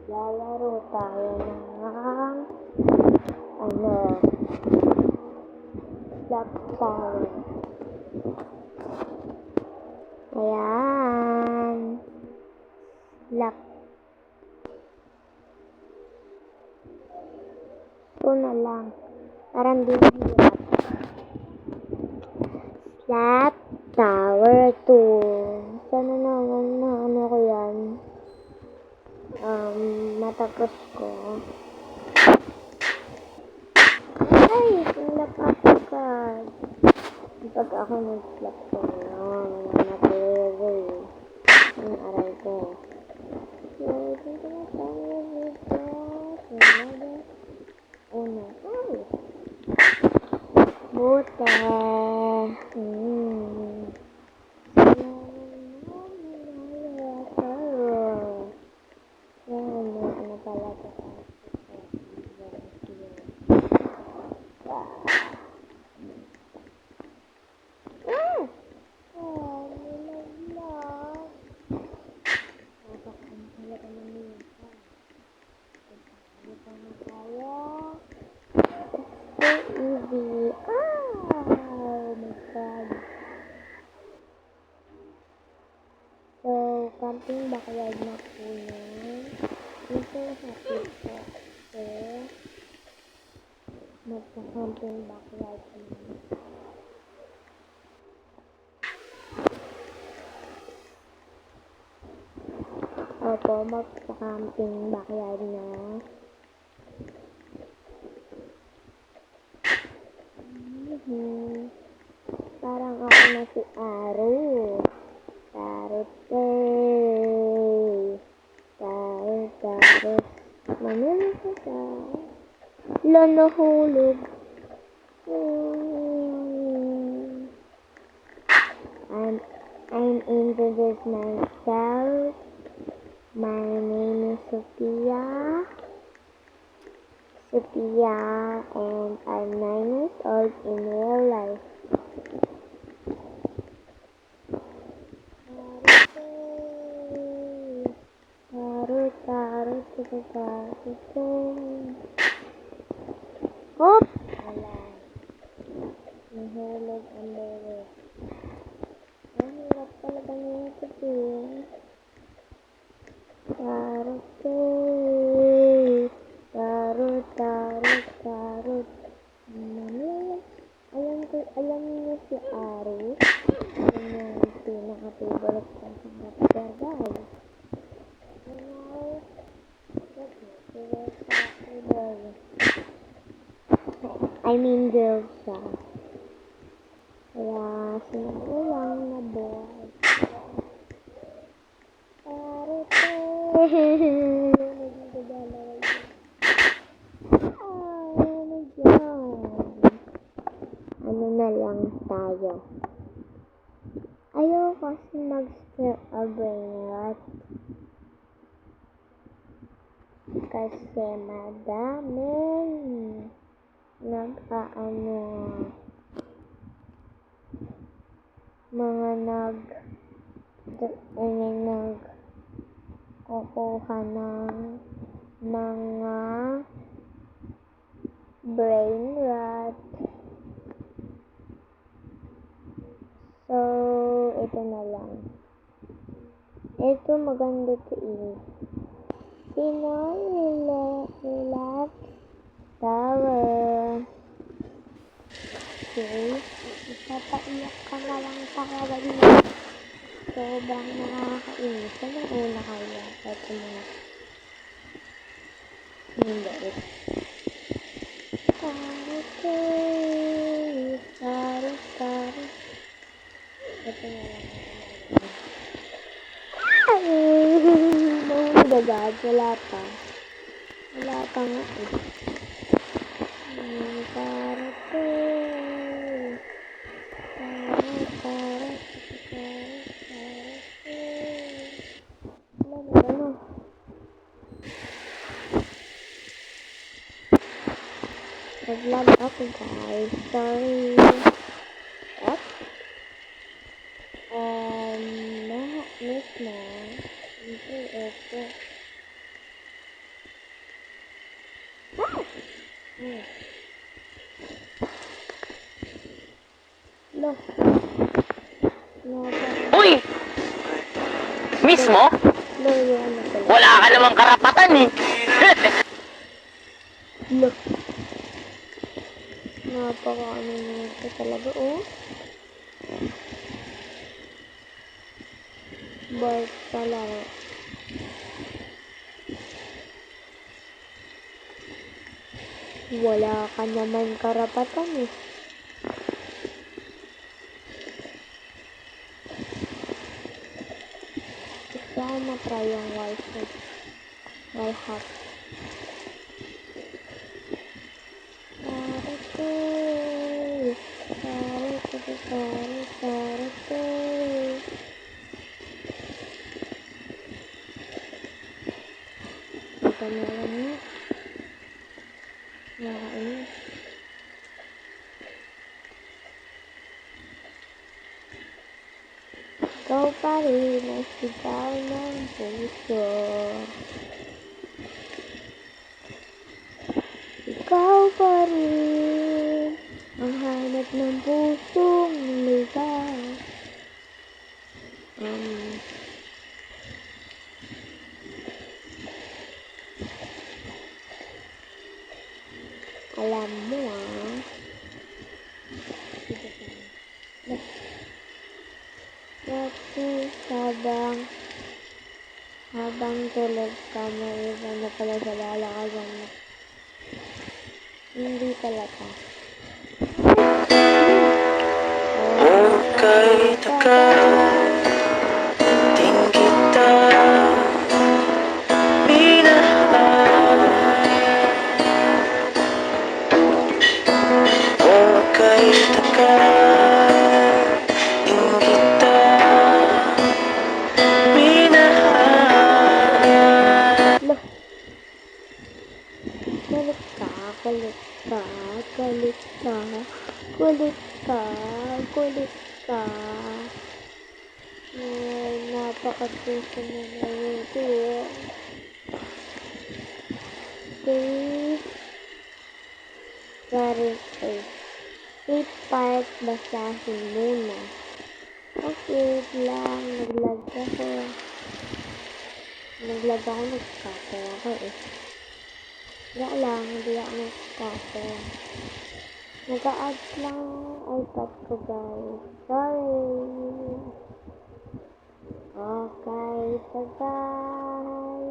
Lalaro tayo ng Black Tower. Ayan. Black. Ito na lang. Parang di mahirap. Black Tower 2. Sana naman na ano ko yan. Matapos ko. Ay! Nalap ako agad. Pag ako nag-slap ko yun. Napere. Ang aray ko. Una. Ay! Buta. Easy. Oh my god. So, camping backyard na po yan. Ito happy po ako. Magpa-camping backyard na. Opo, magpa-camping backyard na. Parang ako na si Aro. Tarot. Mamili ka ka. Nahulog. I'm introduce myself. My name is Sophia, and I'm 9 years old in real life. Hop! Wala. Nahulog ang bebe. Ang hirap talaga niya sabihin. Tarot. Alam niyo si Aru. Yan yung pinaka-favorite ko sa Raptor, guys. I mean girl siya. Kaya sinulang na boy. Ano na lang tayo. Ayaw kasi mag-start a brain rot. Kasi madaming kukuha ng mga brain rot. So, ito na lang. Ito maganda to eh. Pinoy Relax Tower. Okay. Ipapaiyak ka na lang talaga dito. Sobrang nakakainis. Anong una kaya? Ito muna. Hindi. Tarot. Ito na lang. Mahulog agad. Wala pa nga eh. Nag-vlog ako guys. Sorry. What? Miss na. Ito. Lo. Uy! Mismo? Lo, yung ano pala. Wala ka namang karapatan eh. Lo. Napaka-ano nito talaga, oh. Bart sa laro. Wala ka naman karapatan eh. Gusto ko matry yung wallhack. Wallhack. Ito na lang niya. Nakakainis. Ikaw pa rin ang sigaw ng puso. Ikaw pa rin ang hanap ng pusong ligaw. Alam mo Tapos habang tulog ka, may iba na pala sa lalakasan mo. Hindi talaga. Hukay din kita minahal. Hukay din kita minahal. Kulit ka. Napakasuso mo na ito. Safe part, basahin muna. Okay lang, naglag ako, nagkape ako eh. Wala lang, hindi ako nagkape. Nag-a-add lang iPad ko guys. Sorry. Okay, tagay.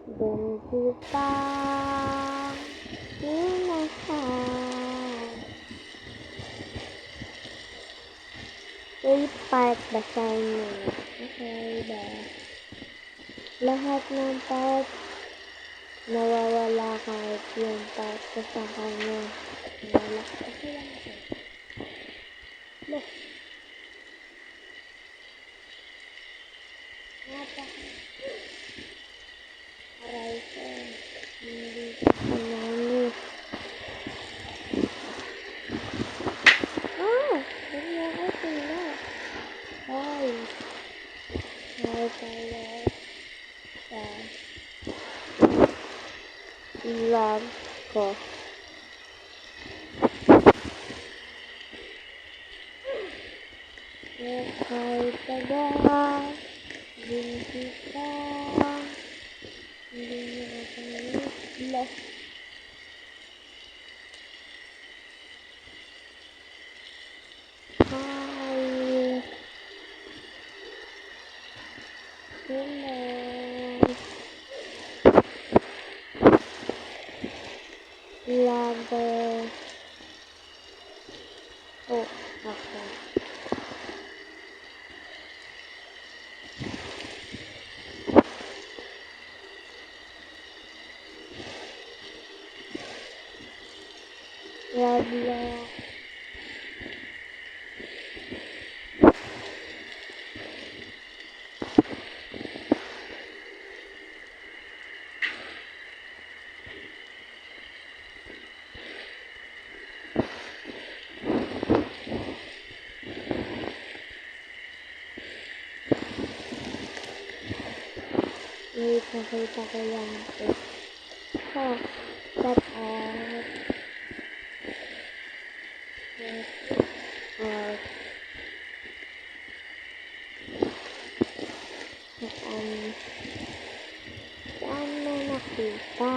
Din kita minahal. Safe part, basahin mo. Okay ba? Lahat ng part nawawala kahit yung part ko sa kanya. Nawala kasi lang ako. Look. Aray ko. Hindi ko panalo. Ganyan ako sila. Ay. Ay pala. Love ko. Okay, taga. Din kita. Hindi nyo ako nilip. Hi. Hello. Lover. Oh, okay. Love. Wait, nakita ko lang ito. Shut up. Saan mo nakita?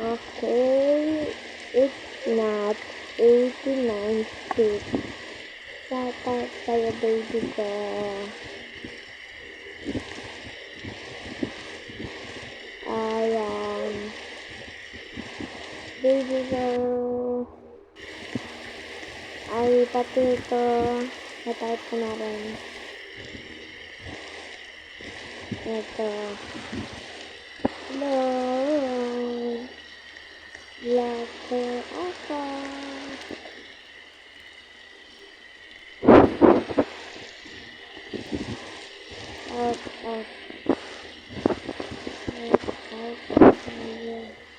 Okay, it's not 89 feet. Shout out sa'yo, baby ko. Ayan. Baby ko. Ay, pati ito. Natype ko na rin. Ito. Hello. Lako ako. Out. Out. Out.